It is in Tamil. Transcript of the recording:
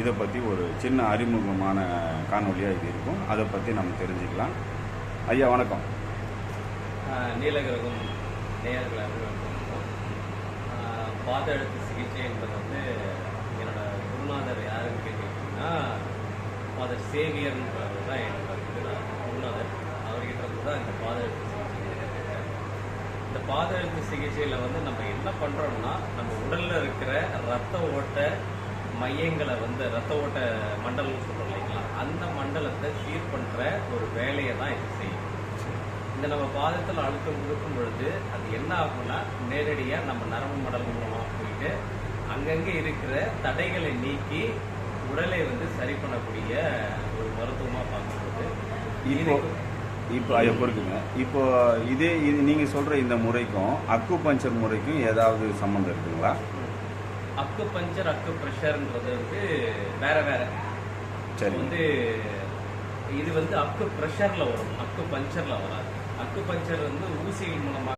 இதை பற்றி ஒரு சின்ன அறிமுகமான காணொலியாக இது இருக்கும். அதை பற்றி நம்ம தெரிஞ்சுக்கலாம். ஐயா வணக்கம். நீலகிரகம் நேயர்கள் பாத எழுத்து சிகிச்சை என்பது வந்து என்னோட குருநாதர் யாருன்னு கேட்டீங்கன்னா ஃபாதர் சேவியர்ன்றவர் தான் என்னோட குருநாதர். அவர்கிட்ட இருந்து தான் இந்த பாத எழுத்து சிகிச்சை. இந்த பாத எழுத்து சிகிச்சையில் வந்து நம்ம என்ன பண்ணுறோம்னா, நம்ம உடலில் இருக்கிற ரத்த ஓட்ட மையங்களை வந்து ரத்த ஓட்ட மண்டலம்னு சொல்கிறோம் இல்லைங்களா, அந்த மண்டலத்தை சீர் பண்ணுற ஒரு வேலையை தான் இது செய்யும். இந்த நம்ம பாதத்தில் அழுத்தம் கொடுக்கும் பொழுது அது என்ன ஆகும்னா, நேரடியாக நம்ம நரம்பு மண்டலம் மூலமாக போயிட்டு அங்கங்கே இருக்கிற தடைகளை நீக்கி உடலை வந்து சரி பண்ணக்கூடிய ஒரு மருத்துவமாக பார்க்கும்போது இப்போ ஐயா பொறுக்குங்க. இப்போ இது நீங்கள் சொல்கிற இந்த முறைக்கும் அக்கு பஞ்சர் முறைக்கும் ஏதாவது சம்மந்தம் இருக்குங்களா? அக்கு பஞ்சர் அக்கு ப்ரெஷர்ன்றது வந்து வேற வேற. சரி, வந்து இது வந்து அக்கு ப்ரெஷரில் வரும், அக்கு பஞ்சரில் வராது. அக்கு பஞ்சர் வந்து ஊசிகள் மூலமாக